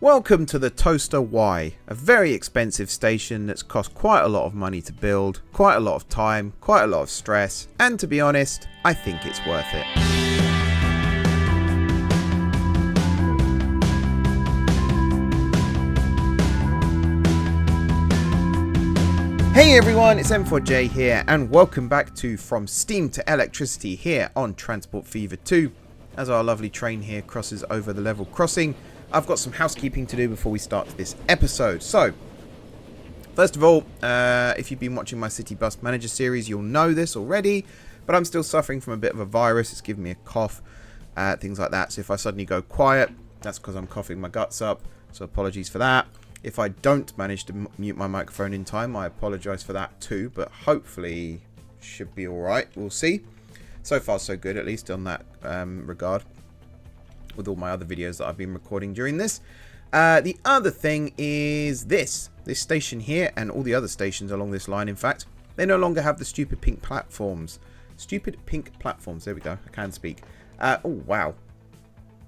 Welcome to the Towcester Wye, a very expensive station that's cost quite a lot of money to build, quite a lot of time, quite a lot of stress, and to be honest, I think it's worth it. Hey everyone, it's M4J here, and welcome back to From Steam to Electricity here on Transport Fever 2. As our lovely train here crosses over the level crossing, I've got some housekeeping to do before we start this episode. So, first of all, if you've been watching my City Bus Manager series, you'll know this already, but I'm still suffering from a bit of a virus. It's giving me a cough, things like that. So if I suddenly go quiet, that's because I'm coughing my guts up, so apologies for that. If I don't manage to mute my microphone in time, I apologise for that too, but hopefully should be alright. We'll see. So far so good, at least on that regard, with all my other videos that I've been recording during this. The other thing is this station here, and all the other stations along this line, in fact, they no longer have the stupid pink platforms. Stupid pink platforms, there we go, I can speak. Oh wow.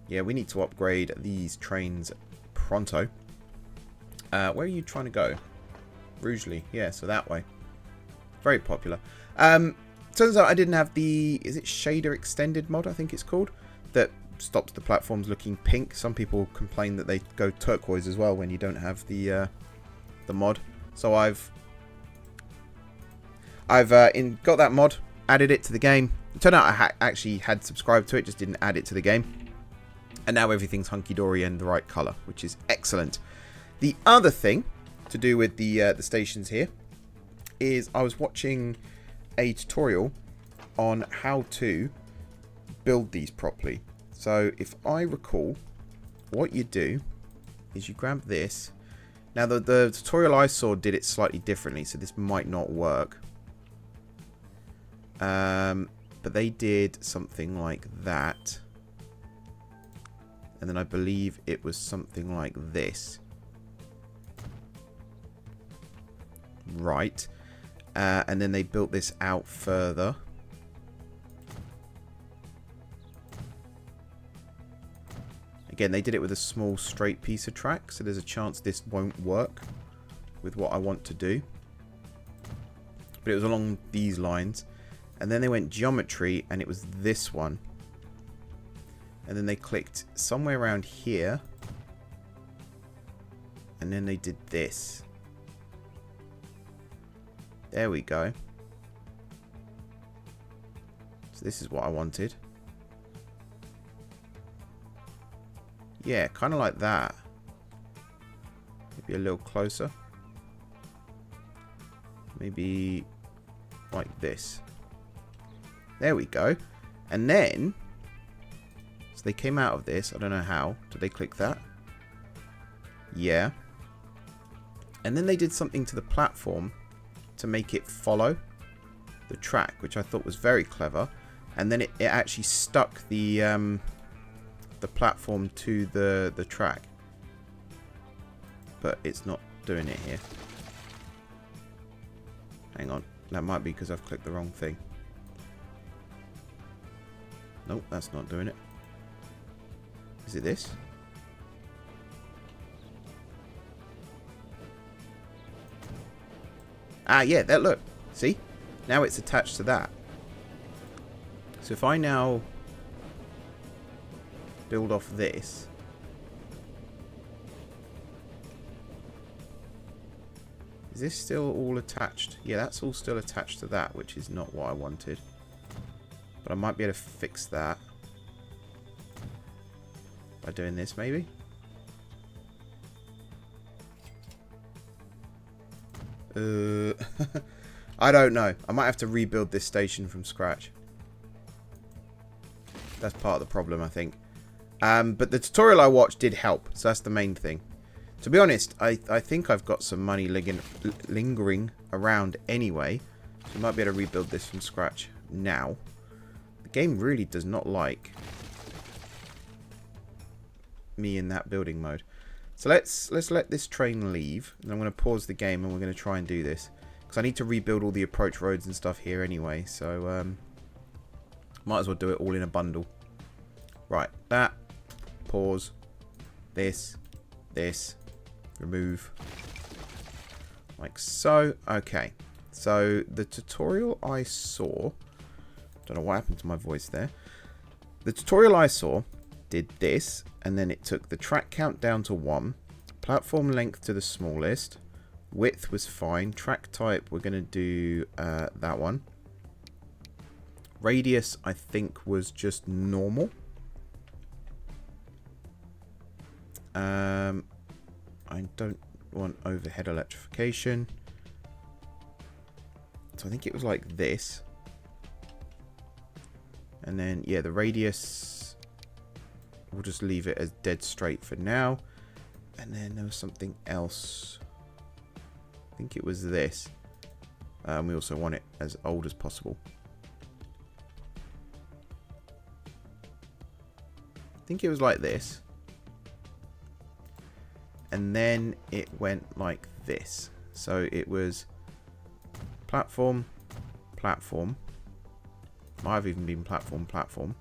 Yeah, we need to upgrade these trains pronto. Where are you trying to go? Rugeley, yeah, so that way. Very popular. Turns out I didn't have the, is it shader extended mod, I think it's called, that stops the platforms looking pink. Some people complain that they go turquoise as well when you don't have the mod. So I've got that mod, added it to the game. It turned out I actually had subscribed to it, just didn't add it to the game. And now everything's hunky-dory and the right colour, which is excellent. The other thing to do with the stations here is I was watching a tutorial on how to build these properly. So if I recall, what you do is you grab this. Now the tutorial I saw did it slightly differently, so this might not work. But they did something like that. And then I believe it was something like this. Right. And then they built this out further. Again, they did it with a small straight piece of track, so there's a chance this won't work with what I want to do. But it was along these lines. And then they went geometry, and it was this one. And then they clicked somewhere around here. And then they did this. There we go. So this is what I wanted. Yeah, kind of like that. Maybe a little closer. Maybe like this. There we go. And then, so they came out of this. I don't know how. Did they click that? Yeah. And then they did something to the platform to make it follow the track, which I thought was very clever. And then it actually stuck the platform to the track, but it's not doing it here. Hang on, that might be because I've clicked the wrong thing. Nope, that's not doing it. Is it this? Ah, yeah, that, look, see, now it's attached to that. So if I now build off this, is this still all attached? Yeah, that's all still attached to that, which is not what I wanted. But I might be able to fix that by doing this, maybe. I don't know. I might have to rebuild this station from scratch. That's part of the problem, I think. But the tutorial I watched did help, so that's the main thing. To be honest, I think I've got some money lingering around anyway. So I might be able to rebuild this from scratch now. The game really does not like me in that building mode. So let's let this train leave, and I'm going to pause the game and we're going to try and do this. Because I need to rebuild all the approach roads and stuff here anyway, so might as well do it all in a bundle. Right, that, pause, this, this, remove, like so. Okay, so the tutorial I saw, don't know what happened to my voice there. The tutorial I saw did this, and then it took the track count down to 1, platform length to the smallest, width was fine, track type we're going to do that one. Radius I think was just normal. I don't want overhead electrification. So I think it was like this. And then, yeah, the radius, we'll just leave it as dead straight for now. And then there was something else. I think it was this. We also want it as old as possible. I think it was like this. And then it went like this. So it was platform, platform. Might have even been platform, platform.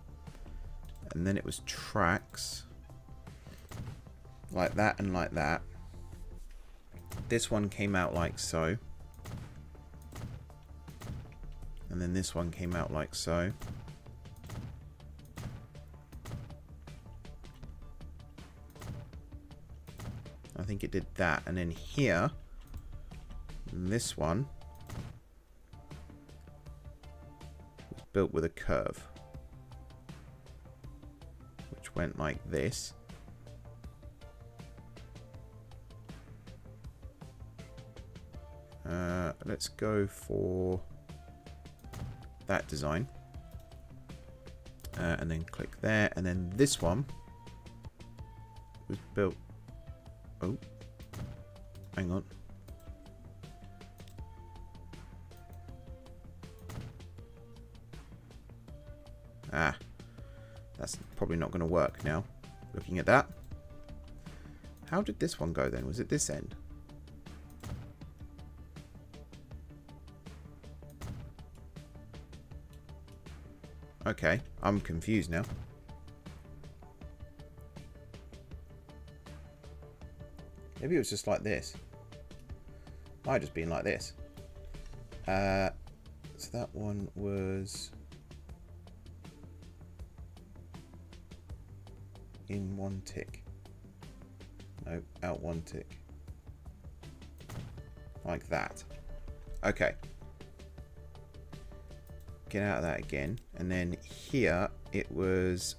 And then it was tracks. Like that and like that. This one came out like so. And then this one came out like so. I think it did that. And then here, this one was built with a curve, which went like this. Let's go for that design. And then click there. And then this one was built... Oh, hang on. Ah, that's probably not going to work now, looking at that. How did this one go then? Was it this end? Okay, I'm confused now. Maybe it was just like this. Might have just been like this. So that one was in one tick. No, out one tick. Like that. Okay. Get out of that again. And then here it was...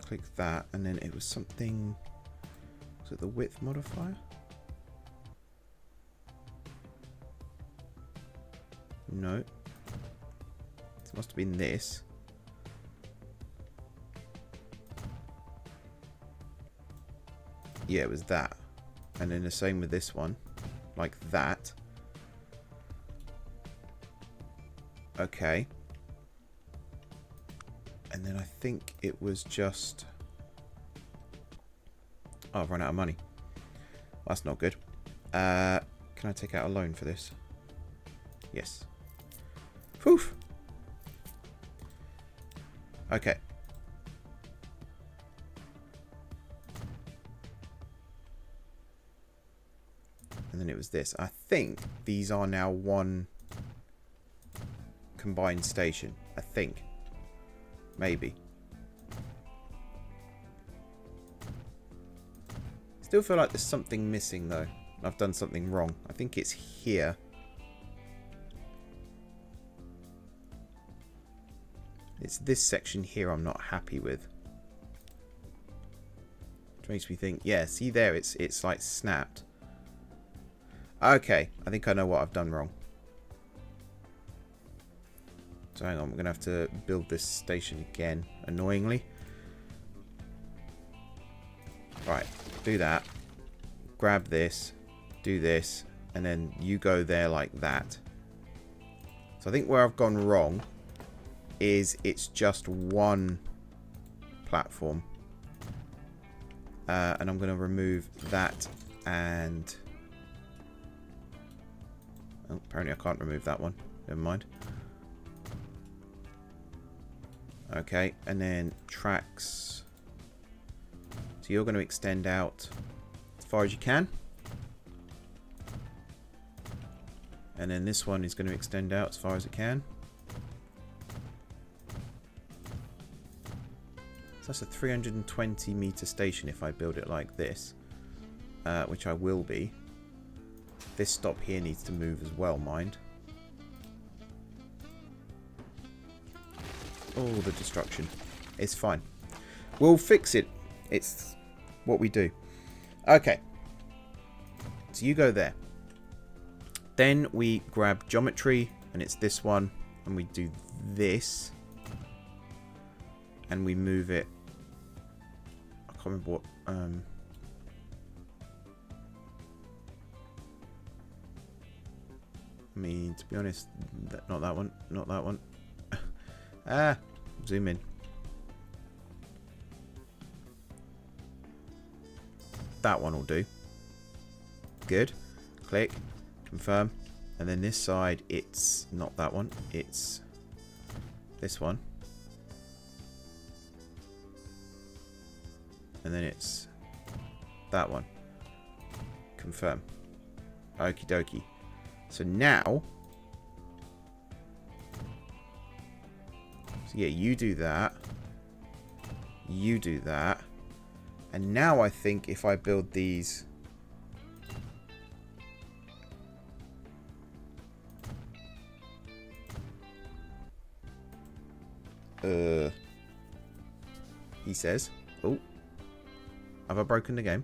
click that, and then it was something... Was it the width modifier? No. It must have been this. Yeah, it was that. And then the same with this one. Like that. Okay. And then I think it was just... Oh, I've run out of money. Well, that's not good. Can I take out a loan for this? Yes. Whew. Okay. And then it was this. I think these are now one combined station. I think. Maybe. Still feel like there's something missing though. I've done something wrong. I think it's here. It's this section here I'm not happy with. Which makes me think, yeah, see there, it's like snapped. Okay, I think I know what I've done wrong. So hang on, we're going to have to build this station again, annoyingly. Right, do that. Grab this, do this, and then you go there like that. So I think where I've gone wrong is it's just one platform. And I'm going to remove that and... Oh, apparently I can't remove that one. Never mind. Okay, and then tracks. So you're going to extend out as far as you can. And then this one is going to extend out as far as it can. So that's a 320 meter station if I build it like this. Which I will be. This stop here needs to move as well, mind. Oh, the destruction. It's fine. We'll fix it. It's what we do. Okay. So you go there. Then we grab geometry, and it's this one, and we do this. And we move it. I can't remember what... I mean, to be honest, not that one, not that one. Zoom in. That one will do. Good. Click, confirm. And then this side, it's not that one, it's this one. And then it's that one. Confirm. Okie dokie. So now, so yeah, you do that, you do that, and now I think if I build these, he says, oh, have I broken the game?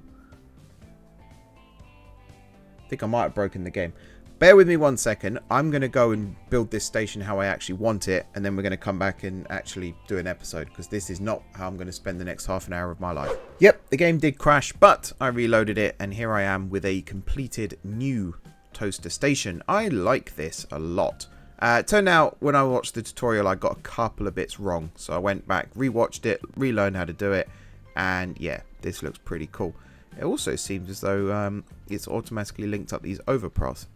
I think I might have broken the game. Bear with me 1 second. I'm going to go and build this station how I actually want it. And then we're going to come back and actually do an episode. Because this is not how I'm going to spend the next half an hour of my life. Yep, the game did crash. But I reloaded it. And here I am with a completed new toaster station. I like this a lot. It turned out when I watched the tutorial, I got a couple of bits wrong. So I went back, rewatched it, relearned how to do it. And yeah, this looks pretty cool. It also seems as though it's automatically linked up these underpasses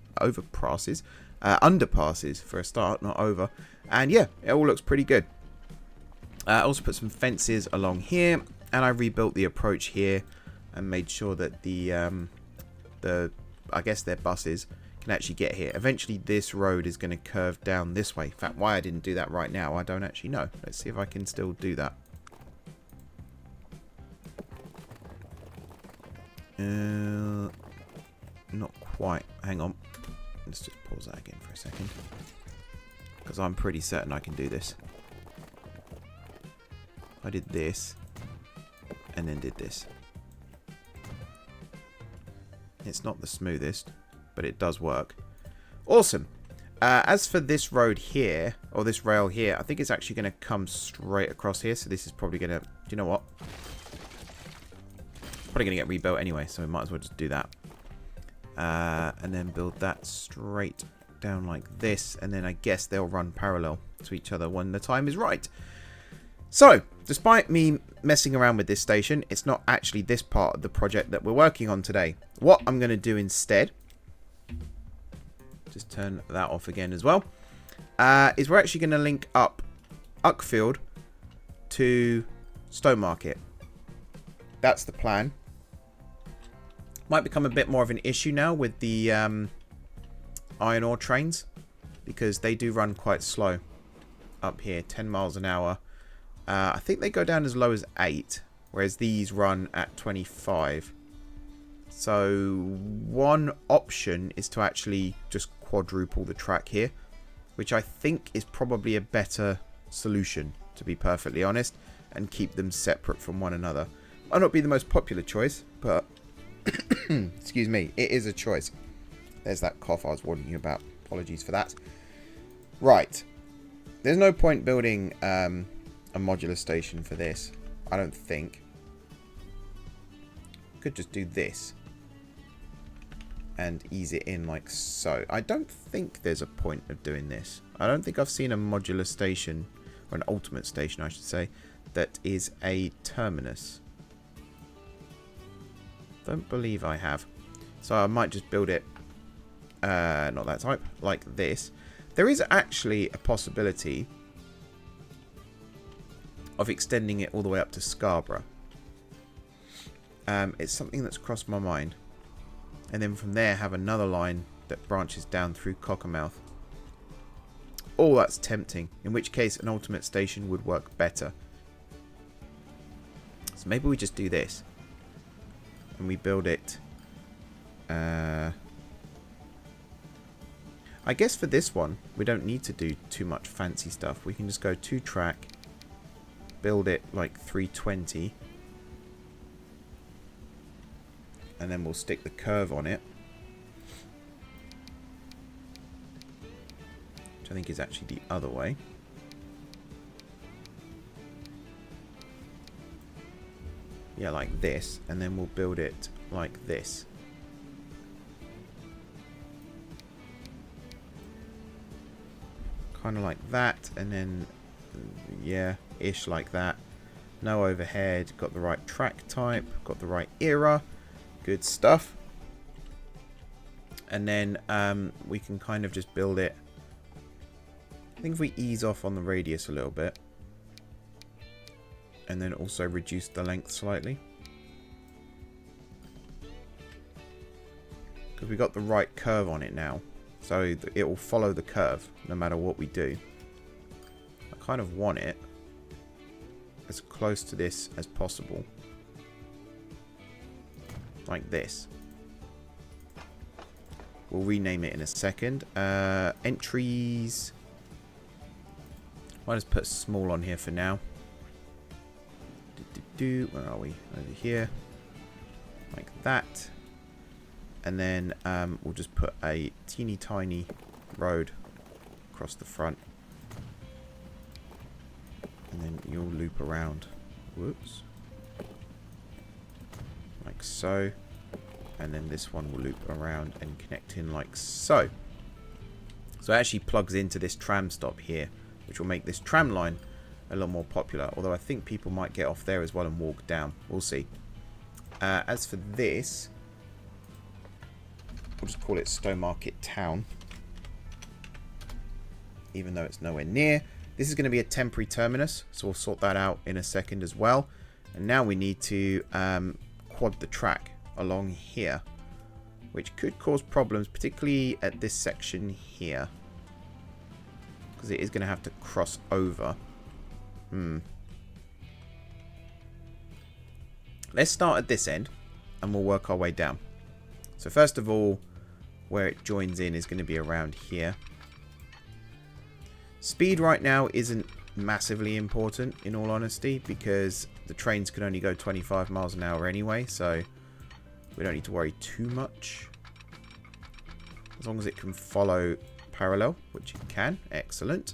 for a start, not over. And yeah, it all looks pretty good. I also put some fences along here, and I rebuilt the approach here and made sure that the I guess their buses can actually get here. Eventually this road is going to curve down this way. In fact, why I didn't do that right now, I don't actually know. Let's see if I can still do that. Not quite. Hang on. Let's just pause that again for a second. Because I'm pretty certain I can do this. I did this. And then did this. It's not the smoothest. But it does work. Awesome. As for this road here. Or this rail here. I think it's actually going to come straight across here. So this is probably going to... Do you know what? Probably going to get rebuilt anyway. So we might as well just do that. And then build that straight down like this, and then I guess they'll run parallel to each other when the time is right. So, despite me messing around with this station, it's not actually this part of the project that we're working on today. What I'm going to do instead, just turn that off again as well, is we're actually going to link up Uckfield to Stowmarket. That's the plan. Might become a bit more of an issue now with the iron ore trains, because they do run quite slow up here, 10 miles an hour. I think they go down as low as 8, whereas these run at 25. So one option is to actually just quadruple the track here, which I think is probably a better solution, to be perfectly honest, and keep them separate from one another. Might not be the most popular choice, but excuse me, it is a choice. There's that cough I was warning you about. Apologies for that. Right. There's no point building a modular station for this, I don't think. Could just do this and ease it in like so. I don't think there's a point of doing this. I don't think I've seen a modular station, or an ultimate station I should say, that is a terminus. Don't believe I have. So I might just build it, not that type, like this. There is actually a possibility of extending it all the way up to Scarborough. It's something that's crossed my mind. And then from there have another line that branches down through Cockermouth. Oh, that's tempting. In which case an ultimate station would work better. So maybe we just do this. And we build it. I guess for this one, we don't need to do too much fancy stuff. We can just go 2-track. Build it like 320. And then we'll stick the curve on it. Which I think is actually the other way. Yeah, like this. And then we'll build it like this. Kind of like that. And then, yeah, ish like that. No overhead. Got the right track type. Got the right era. Good stuff. And then we can kind of just build it. I think if we ease off on the radius a little bit. And then also reduce the length slightly. Because we got the right curve on it now. So it will follow the curve no matter what we do. I kind of want it as close to this as possible. Like this. We'll rename it in a second. Entries. I'll just put small on here for now. Where are we? Over here. Like that. And then we'll just put a teeny tiny road across the front. And then you'll loop around. Whoops. Like so. And then this one will loop around and connect in like so. So it actually plugs into this tram stop here, which will make this tram line a lot more popular. Although I think people might get off there as well and walk down. We'll see. As for this, we'll just call it Stowmarket Town. Even though it's nowhere near. This is going to be a temporary terminus, so we'll sort that out in a second as well. And now we need to quad the track along here, which could cause problems, particularly at this section here, because it is going to have to cross over. Let's start at this end and we'll work our way down. So first of all, where it joins in is going to be around here. Speed right now isn't massively important, in all honesty, because the trains can only go 25 miles an hour anyway, so we don't need to worry too much. As long as it can follow parallel, which it can. Excellent.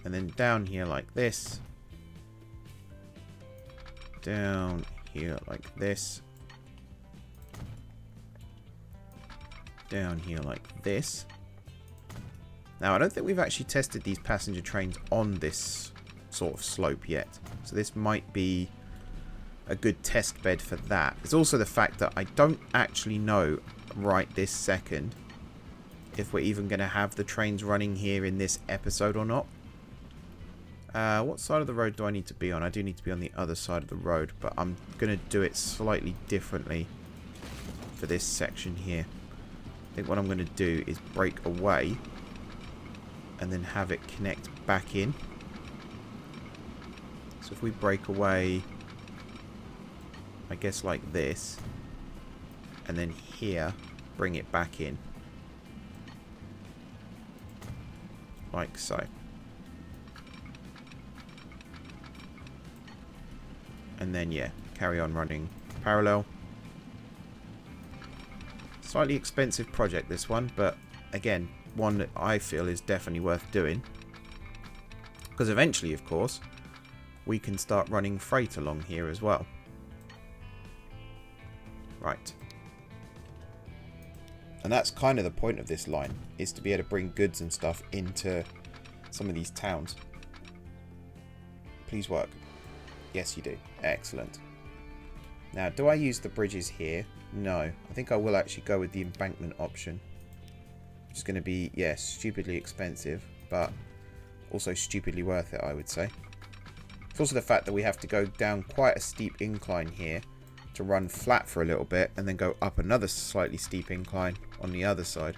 And then down here like this. Down here like this. Down here like this. Now, I don't think we've actually tested these passenger trains on this sort of slope yet. So this might be a good test bed for that. There's also the fact that I don't actually know right this second if we're even going to have the trains running here in this episode or not. What side of the road do I need to be on? I do need to be on the other side of the road, but I'm going to do it slightly differently for this section here. I think what I'm going to do is break away and then have it connect back in. So if we break away, I guess like this, and then here, bring it back in. Like so. And then, yeah, carry on running parallel. Slightly expensive project, this one, but again, one that I feel is definitely worth doing. Because eventually, of course, we can start running freight along here as well. Right. And that's kind of the point of this line, is to be able to bring goods and stuff into some of these towns. Please work. Yes, you do. Excellent. Now, do I use the bridges here? No. I think I will actually go with the embankment option. Which is going to be, yes, stupidly expensive, but also stupidly worth it, I would say. It's also the fact that we have to go down quite a steep incline here to run flat for a little bit and then go up another slightly steep incline on the other side.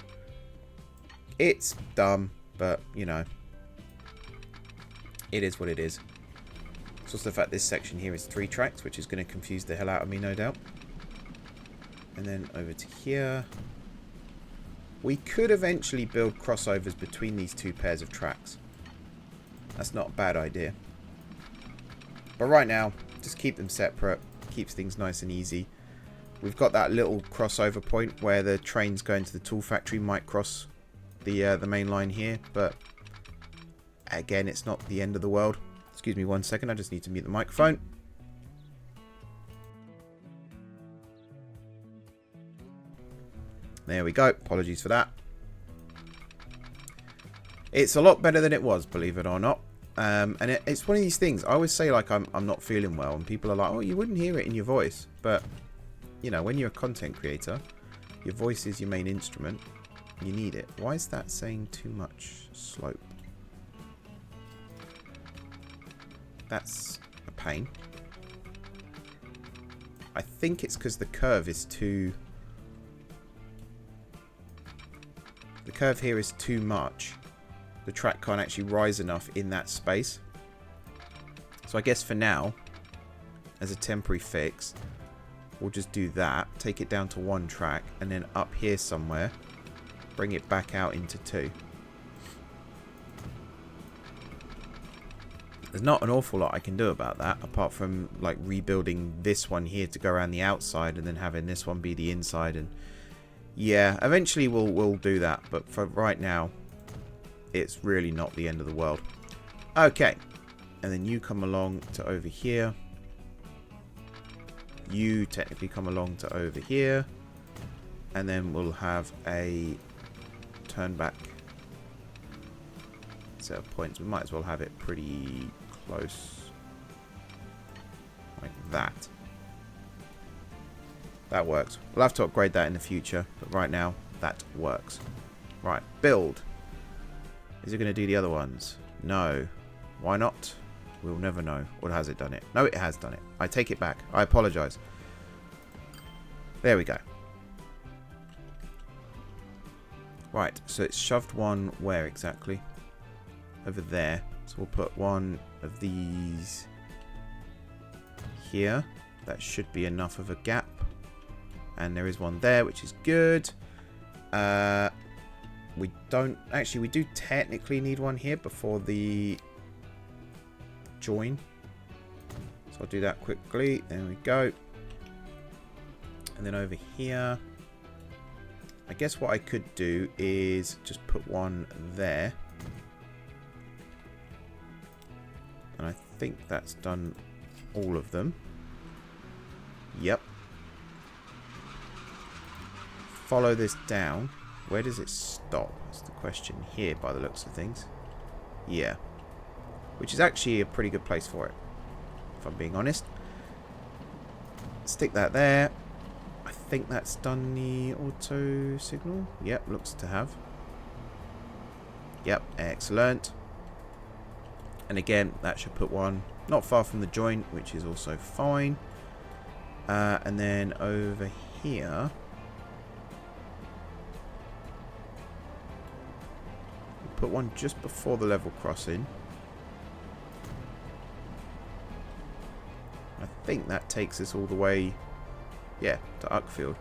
It's dumb, but, you know, it is what it is. It's also the fact this section here is 3 tracks, which is going to confuse the hell out of me, no doubt. And then over to here. We could eventually build crossovers between these 2 pairs of tracks. That's not a bad idea. But right now, just keep them separate. Keeps things nice and easy. We've got that little crossover point where the trains going to the tool factory might cross the main line here. But again, it's not the end of the world. Excuse me 1 second. I just need to mute the microphone. There we go. Apologies for that. It's a lot better than it was, believe it or not. And it's one of these things. I always say, like, I'm not feeling well. And people are like, oh, you wouldn't hear it in your voice. But, you know, when you're a content creator, your voice is your main instrument. You need it. Why is that saying too much slope? That's a pain. I think it's because the curve is too... The curve here is too much. The track can't actually rise enough in that space. So I guess for now, as a temporary fix, we'll just do that. Take it down to 1 track. And then up here somewhere, bring it back out into 2. There's not an awful lot I can do about that, apart from like rebuilding this one here to go around the outside and then having this one be the inside. And yeah, eventually we'll do that, but for right now, it's really not the end of the world. Okay, and then you come along to over here. You technically come along to over here, and then we'll have a turn back set of points. We might as well have it pretty close, like that. That works. We'll have to upgrade that in the future, but right now, that works. Right, build. Is it going to do the other ones? No. Why not? We'll never know. Or has it done it? No, it has done it. I take it back. I apologise. There we go. Right, so it's shoved one where exactly? Over there. So we'll put one of these here. That should be enough of a gap. And there is one there, which is good. We don't... Actually, we do technically need one here before the join. So I'll do that quickly. There we go. And then over here, I guess what I could do is just put one there. And I think that's done all of them. Yep. Follow this down. Where does it stop? That's the question here by the looks of things. Yeah. Which is actually a pretty good place for it, if I'm being honest. Stick that there. I think that's done the auto signal. Yep, looks to have. Yep, excellent. And again, that should put one not far from the joint, which is also fine. And then over here, put one just before the level crossing. I think that takes us all the way, yeah, to Uckfield.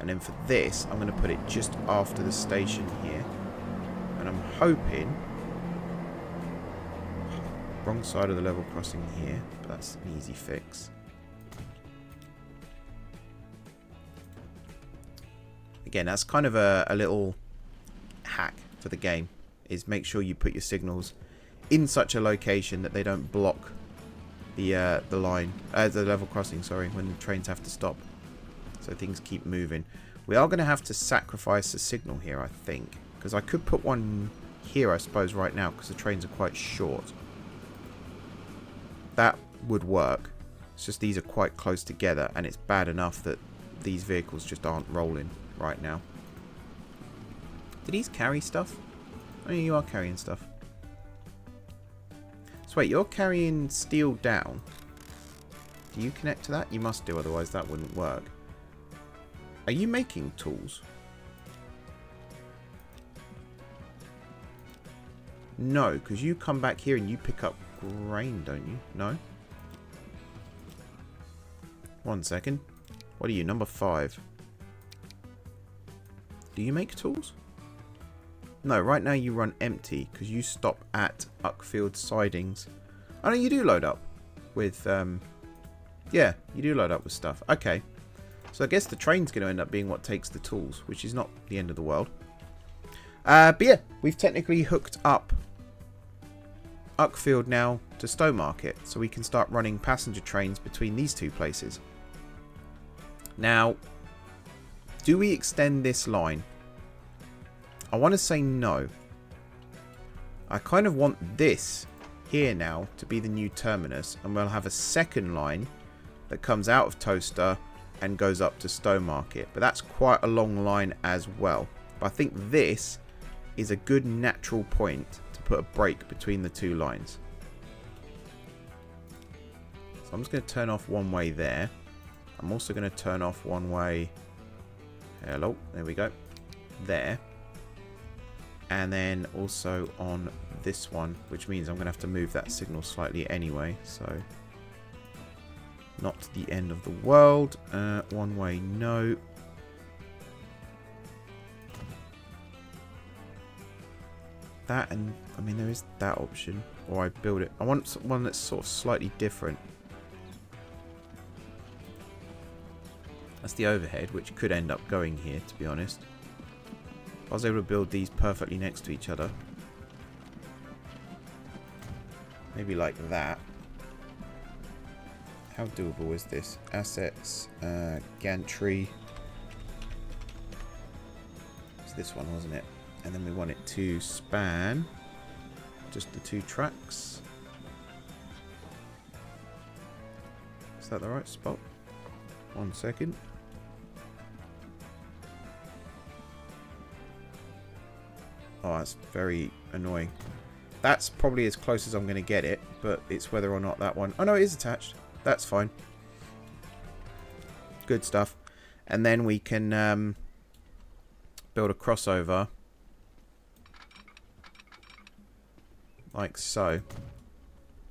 And then for this, I'm going to put it just after the station here. And I'm hoping... Wrong side of the level crossing here, but that's an easy fix. Again, that's kind of a little hack for the game, is make sure you put your signals in such a location that they don't block the line, the level crossing, sorry, when the trains have to stop. So things keep moving. We are going to have to sacrifice a signal here, I think, because I could put one here, I suppose, right now, because the trains are quite short. That would work. It's just these are quite close together, and it's bad enough that these vehicles just aren't rolling right now. Do these carry stuff? Oh, yeah, you are carrying stuff. So So wait, you're carrying steel down. Do you connect to that? You must do, otherwise that wouldn't work. Are you making tools? No, because you come back here and you pick up grain, don't you? No? 1 second. What are you, number 5? Do you make tools? No, right now you run empty because you stop at Uckfield Sidings. Oh no, you do load up with, yeah, you do load up with stuff. Okay. So I guess the train's going to end up being what takes the tools, which is not the end of the world. But yeah, we've technically hooked up Uckfield now to Stowmarket, so we can start running passenger trains between these two places. Now, do we extend this line? I want to say no. I kind of want this here now to be the new terminus, and we'll have a second line that comes out of Towcester and goes up to Stowmarket. But that's quite a long line as well. But I think this is a good natural point to put a break between the two lines. So I'm just going to turn off one way there. I'm also going to turn off one way. Hello, there we go. There. And then also on this one, which means I'm going to have to move that signal slightly anyway. So not the end of the world. One way, no. That, and I mean there is that option, or I build it. I want one that's sort of slightly different. That's the overhead, which could end up going here, to be honest. If I was able to build these perfectly next to each other, maybe like that. How doable is this? Assets, gantry. It's this one, wasn't it? And then we want it to span just the 2 tracks. Is that the right spot? 1 second. Oh, that's very annoying. That's probably as close as I'm going to get it, but it's whether or not that one... Oh, no, it is attached. That's fine. Good stuff. And then we can build a crossover. Like so.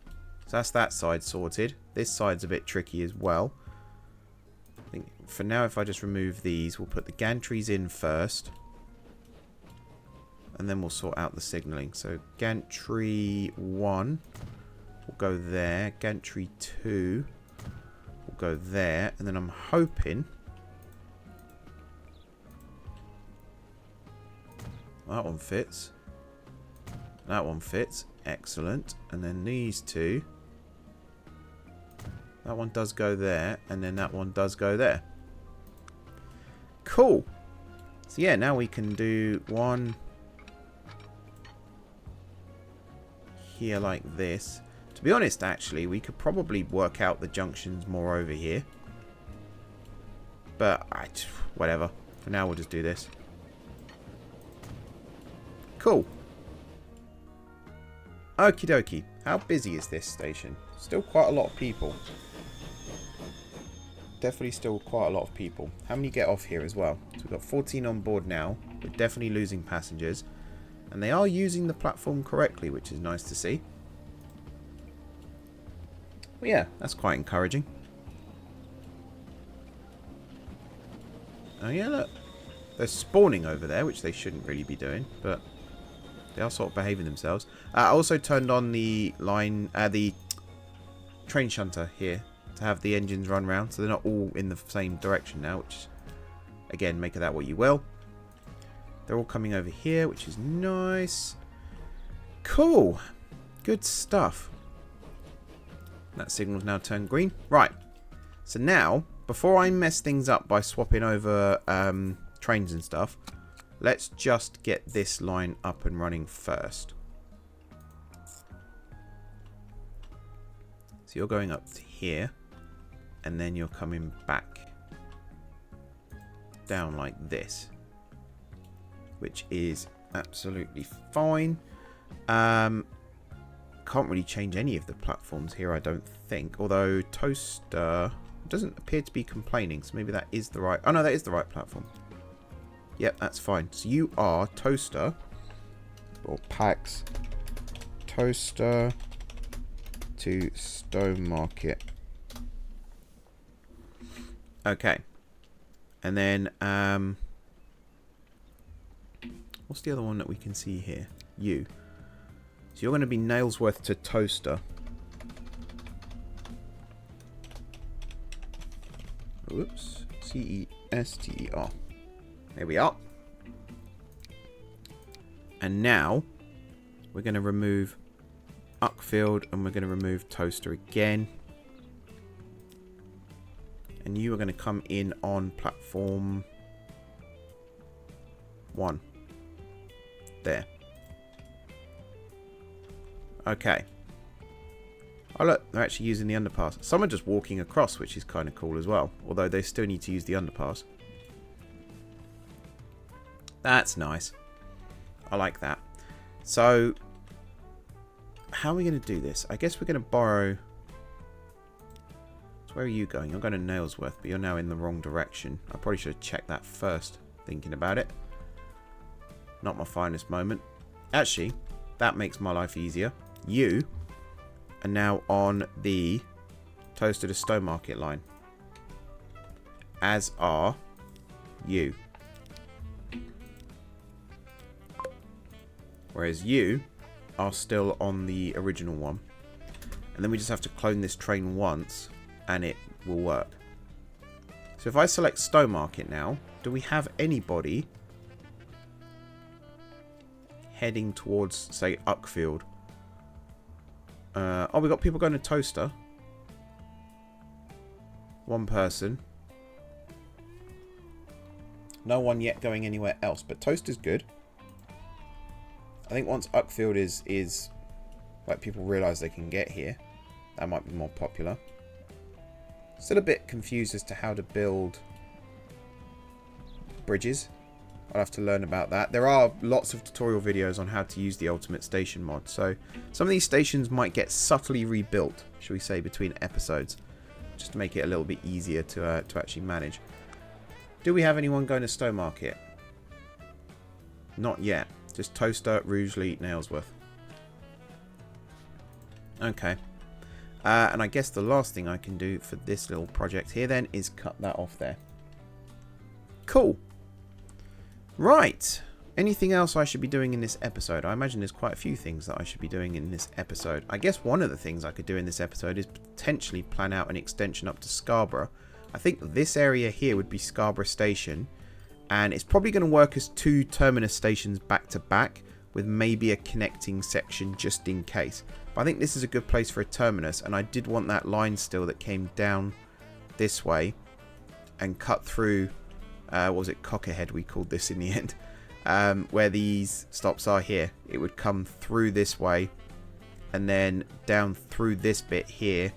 So that's that side sorted. This side's a bit tricky as well. I think for now, if I just remove these, we'll put the gantries in first. And then we'll sort out the signalling. So gantry 1 will go there. Gantry 2 will go there. And then I'm hoping... that one fits. That one fits. Excellent. And then these two. That one does go there. And then that one does go there. Cool. So yeah, now we can do one here like this. To be honest, actually, we could probably work out the junctions more over here. But, whatever. For now, we'll just do this. Cool. Okie dokie. How busy is this station? Still quite a lot of people. Definitely still quite a lot of people. How many get off here as well? So we've got 14 on board now. We're definitely losing passengers. And they are using the platform correctly, which is nice to see. Well, yeah, that's quite encouraging. Oh yeah, look. They're spawning over there, which they shouldn't really be doing, but they are sort of behaving themselves. I also turned on the line, the train shunter here to have the engines run round, so they're not all in the same direction now, which, again, make of that what you will. They're all coming over here, which is nice. Cool. Good stuff. That signal's now turned green. Right. So now, before I mess things up by swapping over trains and stuff, let's just get this line up and running first. So you're going up to here, and then you're coming back down like this, which is absolutely fine. Can't can't really change any of the platforms here, I don't think. Although Towcester doesn't appear to be complaining, so maybe that is the right... Oh, no, that is the right platform. Yep, that's fine. So you are Towcester, or Pax, Towcester to Stowmarket. Okay. And then, what's the other one that we can see here? You. So you're going to be Nailsworth to Towcester. Whoops. Cester. There we are. And now we're going to remove Uckfield and we're going to remove Towcester again. And you are going to come in on platform 1. There. Okay. Oh look, they're actually using the underpass. Some are just walking across, which is kind of cool as well. Although they still need to use the underpass. That's nice. I like that. So, how are we going to do this? I guess we're going to borrow... So where are you going? You're going to Nailsworth, but you're now in the wrong direction. I probably should have checked that first, thinking about it. Not my finest moment. Actually, that makes my life easier. You are now on the Towcester to Stowmarket line. As are you. Whereas you are still on the original one. And then we just have to clone this train once and it will work. So if I select Stowmarket now, do we have anybody heading towards, say, Uckfield? Oh, we got people going to Towcester. One person. No one yet going anywhere else, but Towcester's good. I think once Uckfield is like people realise they can get here, that might be more popular. Still a bit confused as to how to build bridges. I'll have to learn about that. There are lots of tutorial videos on how to use the Ultimate Station mod, so some of these stations might get subtly rebuilt, shall we say, between episodes, just to make it a little bit easier to actually manage. Do we have anyone going to Stowmarket? Not yet. Just Towcester, Rugeley, Nailsworth. Okay. And I guess the last thing I can do for this little project here then is cut that off there. Cool. Right. Anything else I should be doing in this episode? I imagine there's quite a few things that I should be doing in this episode. I guess one of the things I could do in this episode is potentially plan out an extension up to Scarborough. I think this area here would be Scarborough Station. And it's probably going to work as 2 terminus stations back to back, with maybe a connecting section just in case. But I think this is a good place for a terminus, and I did want that line still that came down this way and cut through, what was it, Cockerhead we called this in the end, where these stops are here. It would come through this way and then down through this bit here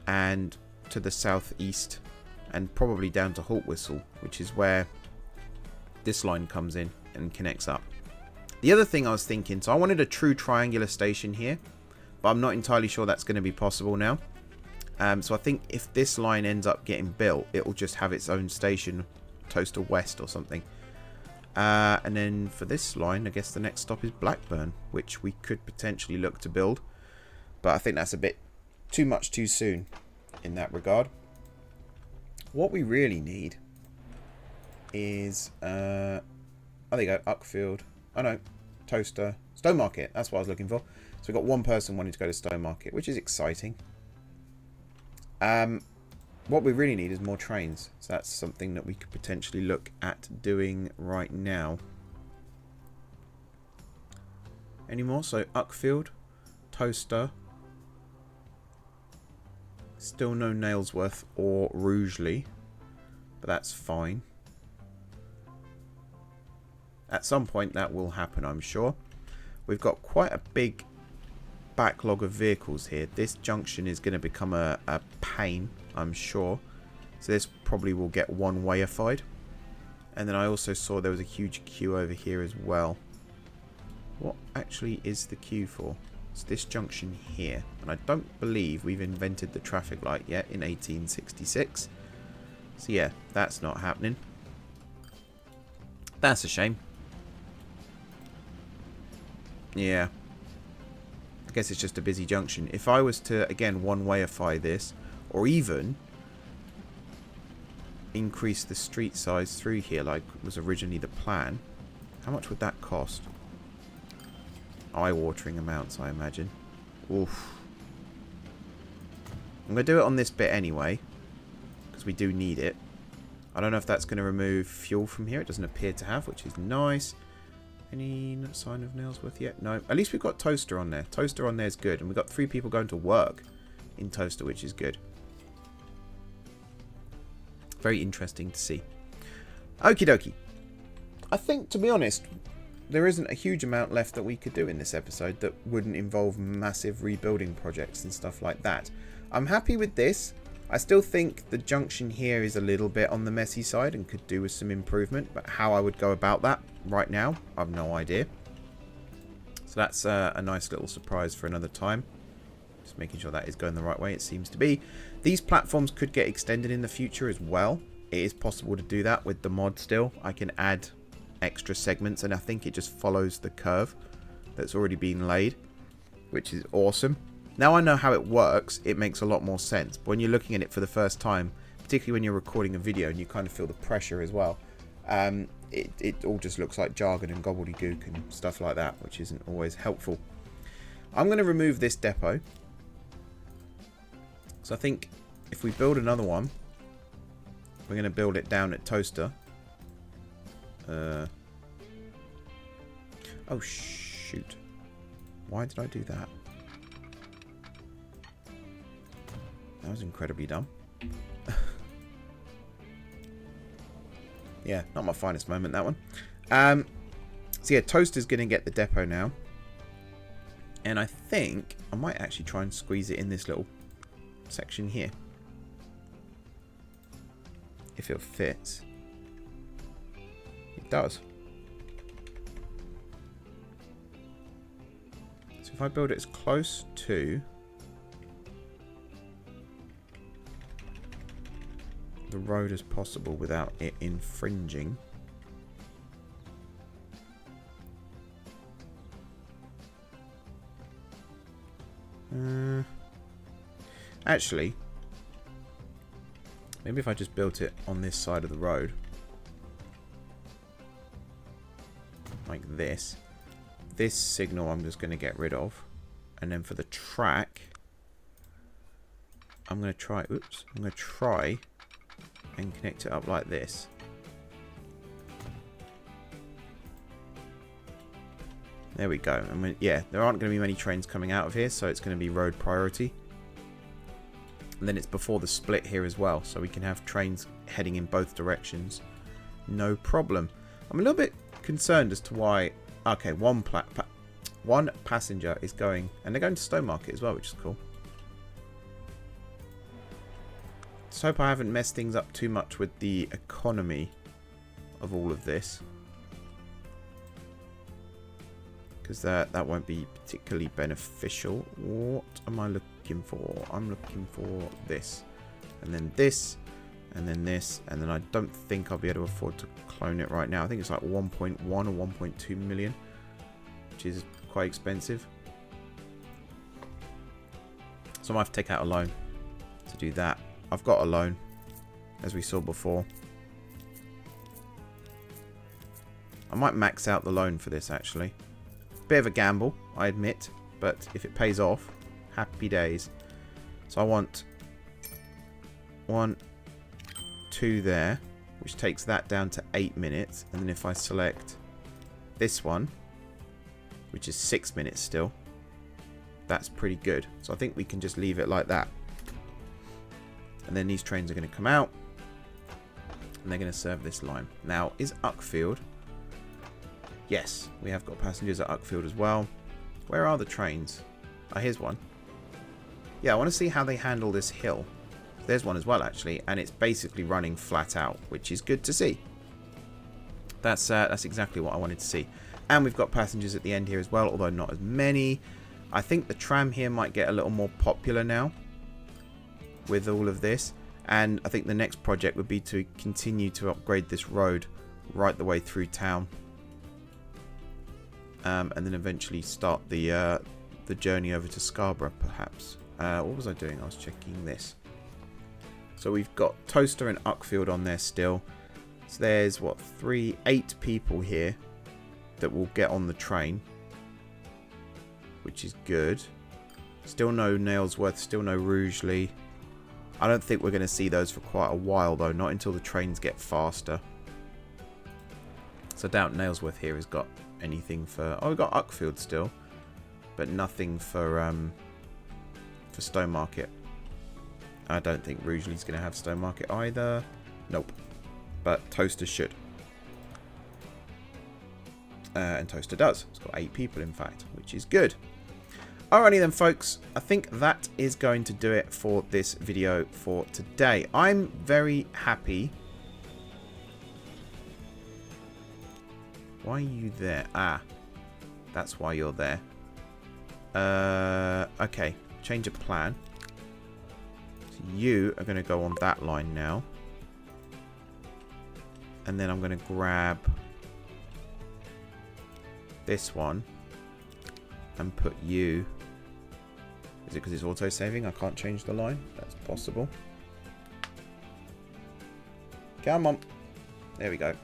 and to the southeast and probably down to Haltwhistle, which is where this line comes in and connects up. The other thing I was thinking, so I wanted a true triangular station here, but I'm not entirely sure that's going to be possible now. So I think if this line ends up getting built, it will just have its own station, Towcester West or something. And then for this line, I guess the next stop is Blackburn, which we could potentially look to build. But I think that's a bit too much too soon in that regard. What we really need is, oh, there you go, Uckfield. Oh no, Towcester, Stowmarket. That's what I was looking for. So we've got one person wanting to go to Stowmarket, which is exciting. What we really need is more trains. So that's something that we could potentially look at doing right now. Any more? So Uckfield, Towcester. Still no Nailsworth or Rugeley, but that's fine. At some point that will happen, I'm sure. We've got quite a big backlog of vehicles here. This junction is going to become a pain, I'm sure. So this probably will get one-wayified. And then I also saw there was a huge queue over here as well. What actually is the queue for? It's this junction here. And I don't believe we've invented the traffic light yet in 1866. So yeah, that's not happening. That's a shame. Yeah. I guess it's just a busy junction. If I was to, again, one-wayify this, or even increase the street size through here like was originally the plan, how much would that cost? Eye-watering amounts, I imagine. Oof. I'm going to do it on this bit anyway, because we do need it. I don't know if that's going to remove fuel from here. It doesn't appear to have, which is nice. Any sign of Nailsworth yet? No. At least we've got Towcester on there. Towcester on there is good. And we've got 3 people going to work in Towcester, which is good. Very interesting to see. Okie dokie. I think, to be honest, there isn't a huge amount left that we could do in this episode that wouldn't involve massive rebuilding projects and stuff like that. I'm happy with this. I still think the junction here is a little bit on the messy side and could do with some improvement, but how I would go about that right now, I have no idea. So that's a nice little surprise for another time. Just making sure that is going the right way, it seems to be. These platforms could get extended in the future as well. It is possible to do that with the mod still. I can add extra segments, and I think it just follows the curve that's already been laid, which is awesome. Now I know how it works, it makes a lot more sense. But when you're looking at it for the first time, particularly when you're recording a video and you kind of feel the pressure as well, it all just looks like jargon and gobbledygook and stuff like that, which isn't always helpful. I'm going to remove this depot. So I think if we build another one, we're going to build it down at Towcester. Oh, shoot. Why did I do that? That was incredibly dumb. Yeah, not my finest moment, that one. So yeah, Towcester's going to get the depot now. And I think I might actually try and squeeze it in this little section here. If it fits. It does. So if I build it as close to the road as possible without it infringing. Actually, maybe if I just built it on this side of the road, like this signal I'm just going to get rid of, and then for the track, I'm going to try. Oops, I'm going to try and connect it up like this. There we go. And when, yeah, there aren't going to be many trains coming out of here, so it's going to be road priority. And then it's before the split here as well, so we can have trains heading in both directions. No problem. I'm a little bit concerned as to why. Okay, one passenger is going, and they're going to Stowmarket as well, which is cool. Just hope I haven't messed things up too much with the economy of all of this, because that won't be particularly beneficial. What am I looking for? I'm looking for this, and then this, and then this, and then I don't think I'll be able to afford to clone it right now. I think it's like 1.1 or 1.2 million, which is quite expensive. So I might have to take out a loan to do that. I've got a loan, as we saw before. I might max out the loan for this, actually. Bit of a gamble, I admit, but if it pays off, happy days. So I want 1, 2 there, which takes that down to 8 minutes. And then if I select this one, which is 6 minutes still, that's pretty good. So I think we can just leave it like that. And then these trains are going to come out, and they're going to serve this line. Now, is Uckfield? Yes, we have got passengers at Uckfield as well. Where are the trains? Oh, here's one. Yeah, I want to see how they handle this hill. There's one as well, actually, and it's basically running flat out, which is good to see. That's exactly what I wanted to see. And we've got passengers at the end here as well, although not as many. I think the tram here might get a little more popular now with all of this. And I think the next project would be to continue to upgrade this road right the way through town. And then eventually start the journey over to Scarborough, perhaps. What was I doing? I was checking this. So we've got Towcester and Uckfield on there still. So there's, what, 8 people here that will get on the train, which is good. Still no Nailsworth, still no Rugeley. I don't think we're going to see those for quite a while, though. Not until the trains get faster. So I doubt Nailsworth here has got anything for... Oh, we've got Uckfield still. But nothing for Stowmarket. I don't think Rugeley's going to have Stowmarket either. Nope. But Towcester should. And Towcester does. It's got 8 people, in fact, which is good. Alrighty then, folks. I think that is going to do it for this video for today. I'm very happy. Why are you there? Ah, that's why you're there. Okay, change of plan. So you are going to go on that line now. And then I'm going to grab this one and put you... Is it because it's auto-saving? I can't change the line? That's possible. Come on. There we go.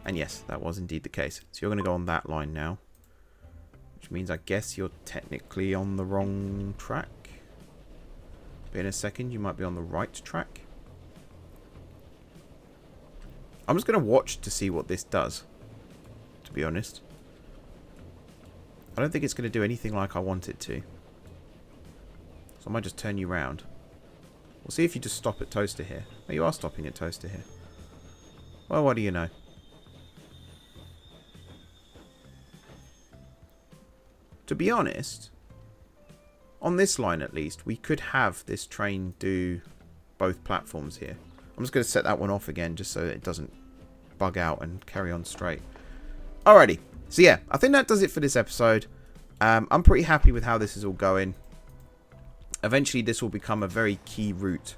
And yes, that was indeed the case. So you're going to go on that line now. Which means I guess you're technically on the wrong track. But in a second, you might be on the right track. I'm just going to watch to see what this does, to be honest. I don't think it's going to do anything like I want it to. So I might just turn you around. We'll see if you just stop at Towcester here. Oh, you are stopping at Towcester here. Well, what do you know? To be honest, on this line at least, we could have this train do both platforms here. I'm just going to set that one off again just so that it doesn't bug out and carry on straight. Alrighty. So yeah, I think that does it for this episode. I'm pretty happy with how this is all going. Eventually this will become a very key route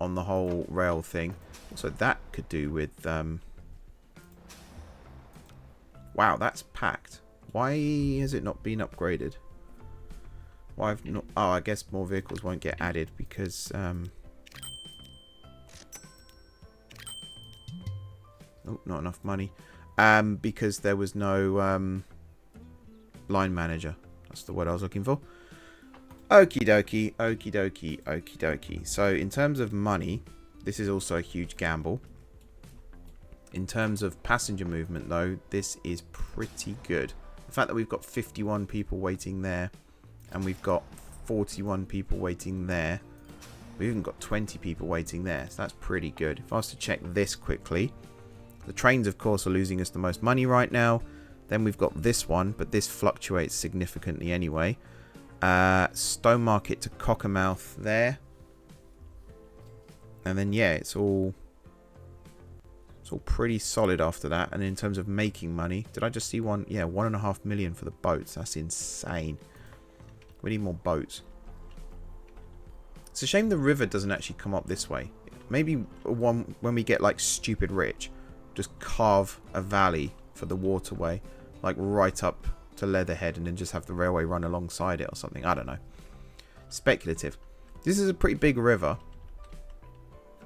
on the whole rail thing. So that could do with... Wow, that's packed. Why has it not been upgraded? Why have not... Oh, I guess more vehicles won't get added because... Oh, not enough money. Because there was no line manager. That's the word I was looking for. Okie dokie, okie dokie, okie dokie. So in terms of money, this is also a huge gamble. In terms of passenger movement, though, this is pretty good. The fact that we've got 51 people waiting there, and we've got 41 people waiting there. We've even got 20 people waiting there, so that's pretty good. If I was to check this quickly, the trains, of course, are losing us the most money right now. Then we've got this one, but this fluctuates significantly anyway. Stowmarket to Cockermouth there. And then, yeah, it's all pretty solid after that. And in terms of making money, did I just see one? Yeah, 1.5 million for the boats. That's insane. We need more boats. It's a shame the river doesn't actually come up this way. Maybe when we get like stupid rich, just carve a valley for the waterway, like right up to Leatherhead, and then just have the railway run alongside it or something. I don't know. Speculative. This is a pretty big river.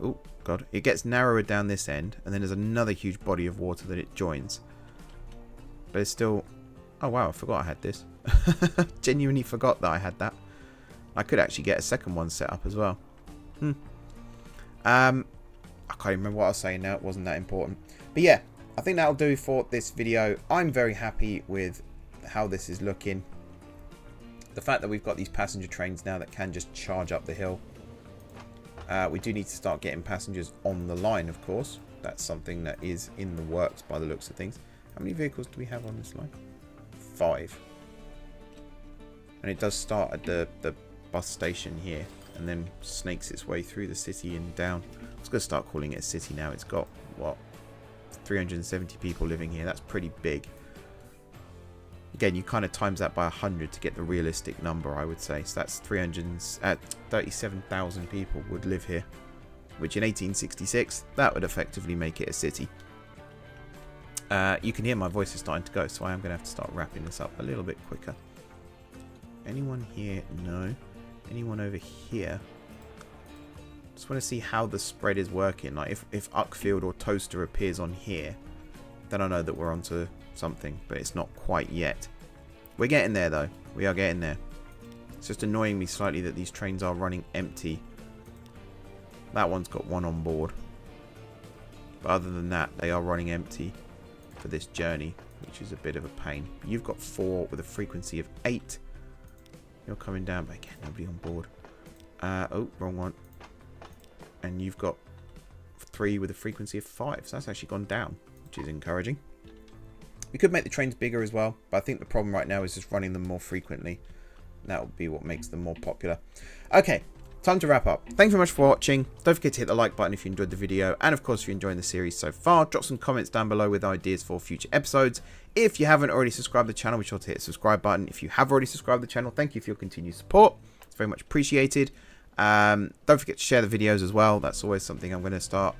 Oh, God. It gets narrower down this end, and then there's another huge body of water that it joins. But it's still... Oh, wow. I forgot I had this. Genuinely forgot that I had that. I could actually get a second one set up as well. I can't even remember what I was saying now. It wasn't that important. But yeah, I think that'll do for this video. I'm very happy with how this is looking. The fact that we've got these passenger trains now that can just charge up the hill. We do need to start getting passengers on the line, of course. That's something that is in the works by the looks of things. How many vehicles do we have on this line? 5. And it does start at the bus station here and then snakes its way through the city and down. I was going to start calling it a city now. It's got, what, 370 people living here. That's pretty big. Again, you kind of times that by 100 to get the realistic number, I would say. So that's 37,000 people would live here, which in 1866, that would effectively make it a city. You can hear my voice is starting to go, so I am going to have to start wrapping this up a little bit quicker. Anyone here? No. Anyone over here? Just want to see how the spread is working. Like if Uckfield or Towcester appears on here, then I know that we're onto something, but it's not quite yet. We're getting there though. We are getting there. It's just annoying me slightly that these trains are running empty. That one's got one on board. But other than that, they are running empty for this journey, which is a bit of a pain. You've got 4 with a frequency of 8. You're coming down, but again, nobody on board. Oh, wrong one. And you've got 3 with a frequency of 5. So that's actually gone down, which is encouraging. We could make the trains bigger as well, but I think the problem right now is just running them more frequently. That will be what makes them more popular. Okay, time to wrap up. Thanks very much for watching. Don't forget to hit the like button if you enjoyed the video. And of course, if you're enjoying the series so far, drop some comments down below with ideas for future episodes. If you haven't already subscribed to the channel, be sure to hit the subscribe button. If you have already subscribed to the channel, thank you for your continued support. It's very much appreciated. Don't forget to share the videos as well. That's always something I'm going to start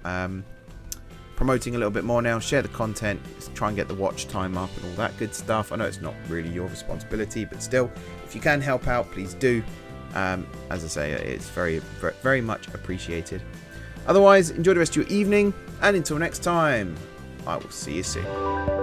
promoting a little bit more now. Share the content, try and get the watch time up and all that good stuff. I know it's not really your responsibility, but still, if you can help out, please do. As I say, it's very, very much appreciated. Otherwise, enjoy the rest of your evening, and until next time, I will see you soon.